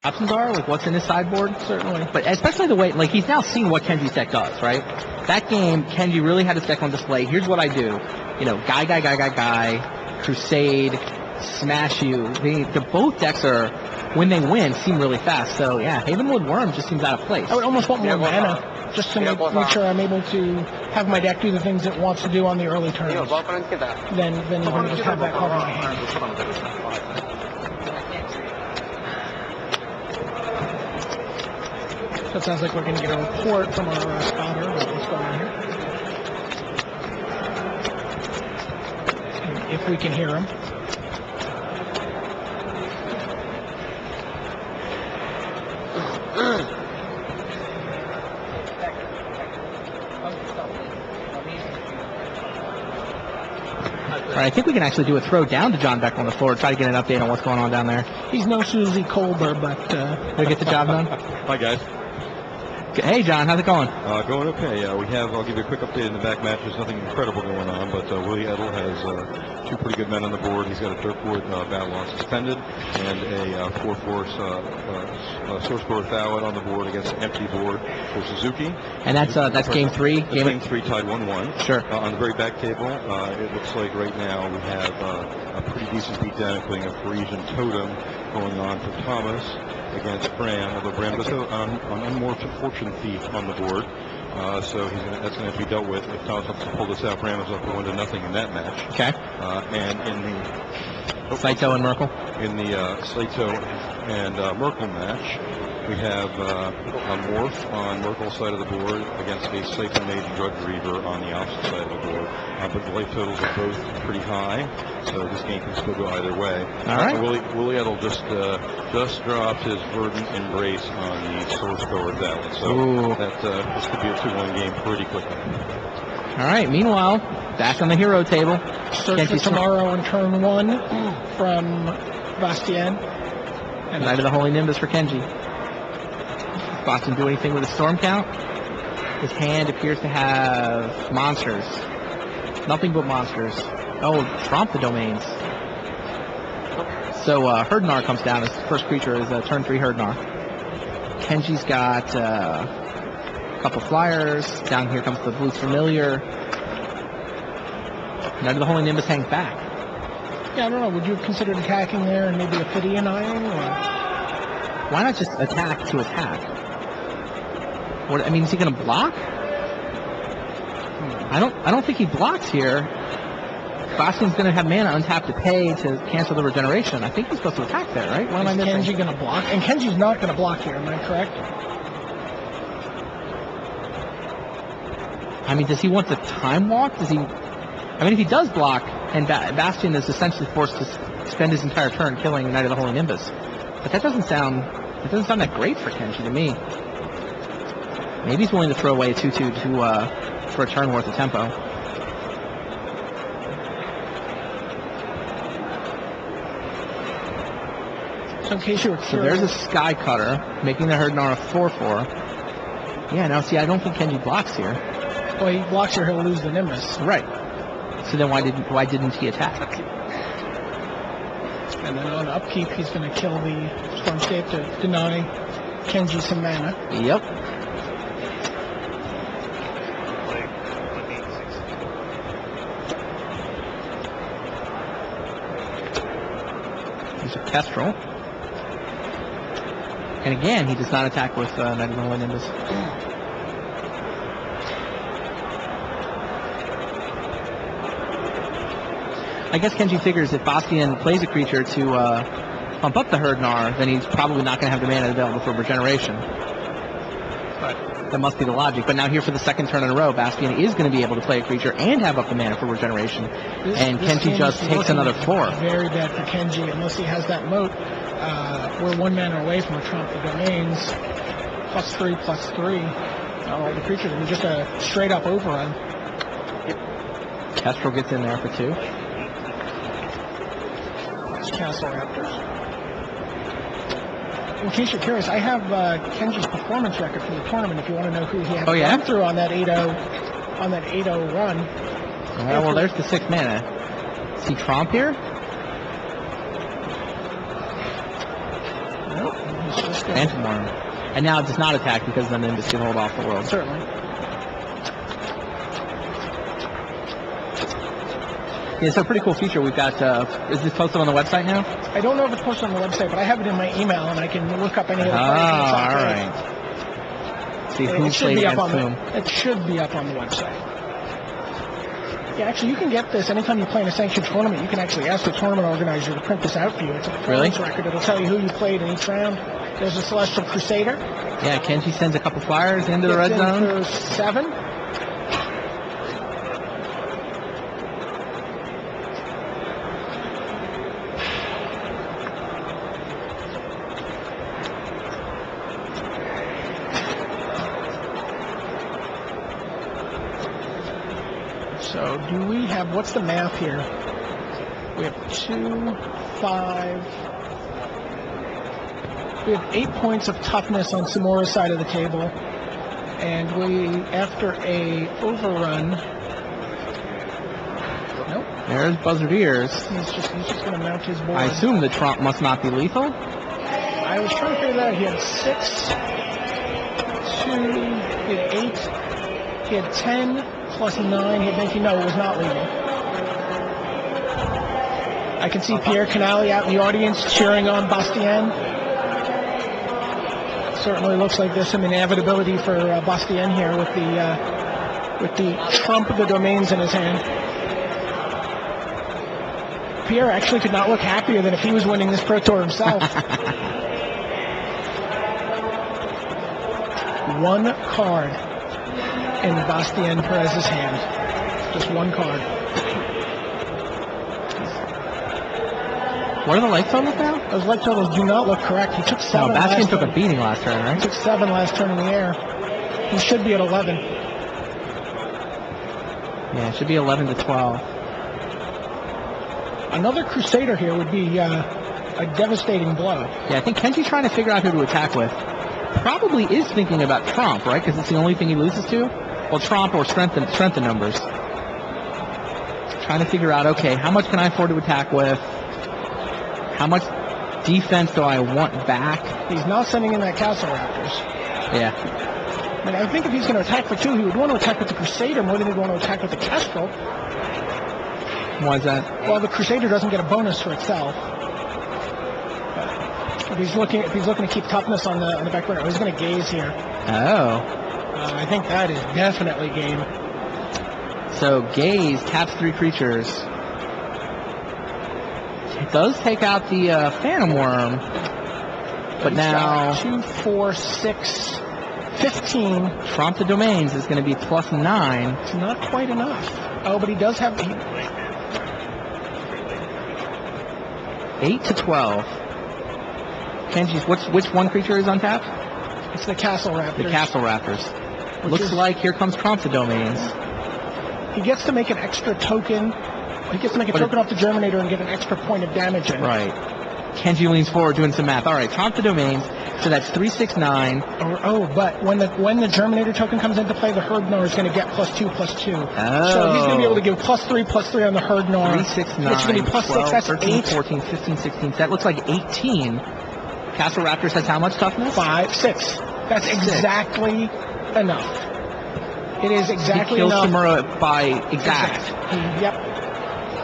options are, like what's in his sideboard. Certainly. But especially the way, like he's now seen what Kenji's deck does, right? That game, Kenji really had his deck on display. Here's what I do. You know, guy, Crusade, Smash You. The both decks are, when they win, seem really fast. So yeah, Havenwood Worm just seems out of place. I would almost want more mana, just to make sure I'm able to have my deck do the things it wants to do on the early turns. Then even just have that card in my hand. So it sounds like we're going to get a report from our spotter about what's going on here. If we can hear him. All right, I think we can actually do a throw down to John Beck on the floor, try to get an update on what's going on down there. He's no Susie Colbert, but we'll get the job done. Hi, guys. Hey, John, how's it going? Going okay. I'll give you a quick update in the back match. There's nothing incredible going on, but Willie Edel has two pretty good men on the board. He's got a Dirkwood Battle on suspended and a 4-4 Source Board Thowet on the board against an empty board for Suzuki. And that's game three? Game three tied 1-1. Sure. On the very back table, it looks like right now we have a pretty decent beatdown, including a Parisian Totem going on for Thomas against Bram, although Bram does have an unfortunate thief on the board, so that's going to have to be dealt with. If Thomas wants to pull this out, Bram is up 1-0 in that match. Okay. And in the Saito and Merkel. In the Saito and Merkel match, we have a Morph on Merkel's side of the board against a Saito Mage Drug Reaver on the opposite side of the board. But the life totals are both pretty high, so this game can still go either way. All right. Willie Edel just dropped his Verdant Embrace on the Source Board Thowet, so this could be a 2-1 game pretty quickly. All right. Meanwhile, back on the hero table. Search for tomorrow in turn 1 from Bastien. And Knight of the Holy Nimbus for Kenji. Does Boston do anything with a storm count? His hand appears to have monsters. Nothing but monsters. Oh, tromp the domains. So Herdnar comes down as the first creature is turn 3 Herdnar. Kenji's got a couple flyers. Down here comes the Blue Familiar. Knight of the Holy Nimbus hangs back. Yeah, I don't know. Would you have considered attacking there and maybe a Ophidian-ing? Why not just attack to attack? What, I mean, is he going to block? I don't think he blocks here. Bastien's going to have mana untapped to pay to cancel the regeneration. I think he's supposed to attack there, right? What am I missing? Is Kenji going to block? And Kenji's not going to block here, am I correct? I mean, does he want the time walk? Does he? I mean, if he does block, and Bastien is essentially forced to spend his entire turn killing Knight of the Holy Nimbus, but that doesn't sound that great for Kenji to me. Maybe he's willing to throw away a 2/2 for a turn worth of tempo. So in case you were curious, so there's a Sky Cutter making the Herdnar a 4/4. Yeah, now see, I don't think Kenji blocks here. Well, he blocks here, he'll lose the Nimbus. Right. So then why didn't he attack? And then on upkeep, he's going to kill the Stormscape to deny Kenji some mana. Yep. He's a Kestrel. And again, he does not attack with Knight of the Holy Nimbus. I guess Kenji figures if Bastien plays a creature to pump up the Herdnar, then he's probably not going to have the mana available for regeneration. That must be the logic. But now here for the second turn in a row, Bastien is going to be able to play a creature and have up the mana for regeneration. And Kenji just takes another 4. Very bad for Kenji unless he has that moat. We're 1 mana away from a Trump the Domains. +3/+3. All the creatures. It was just a straight up overrun. Kestrel gets in there for 2. Castle Raptors. In case you're curious, I have Kenji's performance record from the tournament. If you want to know who he had gone through on that 8-0 run. Well, there's the 6 mana. Is he Tromp here? Nope. He's just Phantom Worm. And now it does not attack because then the Nimbus can hold off the world. Certainly. Yeah, it's a pretty cool feature we've got. Is this posted on the website now? I don't know if it's posted on the website, but I have it in my email, and I can look up any of the players. All right. See who played against whom. It should be up on the website. Yeah, actually, you can get this anytime you play in a sanctioned tournament. You can actually ask the tournament organizer to print this out for you. It's a performance record. It'll tell you who you played in each round. There's a Celestial Crusader. Yeah, Kenji sends a couple flyers into the red zone. For 7. So do we have, what's the math here? We have 2, 5. We have 8 points of toughness on Samura's side of the table. And we, after a overrun, nope. There's Buzzard Ears. He's just going to mount his board. I assume the Trump must not be lethal. I was trying to figure that out. He had 6, 2, he had 8, he had 10. Plus 9, he had 19. No, it was not legal. I can see Pierre Canali out in the audience cheering on Bastien. Certainly looks like there's some inevitability for Bastien here with the trump of the domains in his hand. Pierre actually could not look happier than if he was winning this Pro Tour himself. One card in Bastien Perez's hand. Just one card. What are the leg totals now? Those leg totals do not look correct. He took 7 last Bastien took turn. a beating last turn, right? He took 7 last turn in the air. He should be at 11. Yeah, it should be 11 to 12. Another Crusader here would be a devastating blow. Yeah, I think Kenji's trying to figure out who to attack with. Probably is thinking about Trump, right? Because it's the only thing he loses to. Well, Trump or strength in numbers. Trying to figure out, okay, how much can I afford to attack with? How much defense do I want back? He's not sending in that Castle Raptors. Yeah. I mean, I think if he's going to attack for 2, he would want to attack with the Crusader more than he'd want to attack with the Kestrel. Why is that? Well, the Crusader doesn't get a bonus for itself. If he's looking to keep toughness on the back burner, he's going to gaze here. Oh. I think that is definitely game. So gaze taps 3 creatures. It does take out the Phantom Worm, but now 2, 4, 6, 15. Trump the Domains is going to be plus 9. It's not quite enough. Oh, but he does have 8 to 12. Kenji's, which one creature is untapped? It's the Castle Raptors. The Castle Raptors. Looks like here comes Trump the Domains. He gets to make an extra token. He gets to make a token off the Germinator and get an extra point of damage in. Right. Kenji leans forward doing some math. All right, Trump the Domains. So that's 3, 6, 9. But when the Germinator token comes into play, the Herdnar is going to get +2/+2. So he's going to be able to give +3/+3 on the Herdnar. 3, 6, 9, it's going to be +6. 12, That's 13, 8. 14, 15, 16. That looks like 18. Castle Raptors has how much toughness? 5, 6. That's exactly enough. It is exactly enough. He kills Samura by exact. Yep.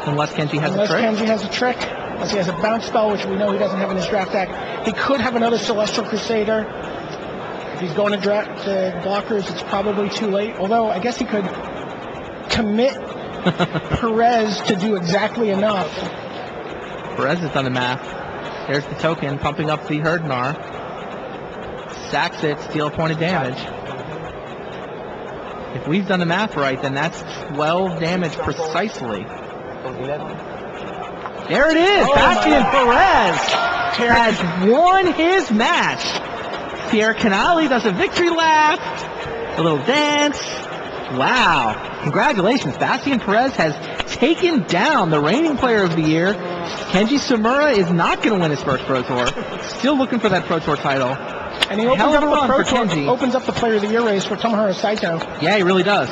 Unless Kenji has a trick. Unless Kenji has a trick. Unless he has a bounce spell, which we know he doesn't have in his draft deck. He could have another Celestial Crusader. If he's going to draft blockers, it's probably too late. Although, I guess he could commit Perez to do exactly enough. Perez has done the math. There's the token, pumping up the Herdnar. Sacks it, steal a point of damage. If we've done the math right, then that's 12 damage precisely. There it is! Bastien Perez has won his match. Pierre Canali does a victory lap, a little dance. Wow. Congratulations. Bastien Perez has taken down the reigning player of the year. Kenji Samura is not going to win his first Pro Tour. Still looking for that Pro Tour title. And he opens up the Player of the Year race for Tomohiro Saito. Yeah, he really does.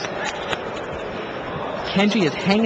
Kenji is hanging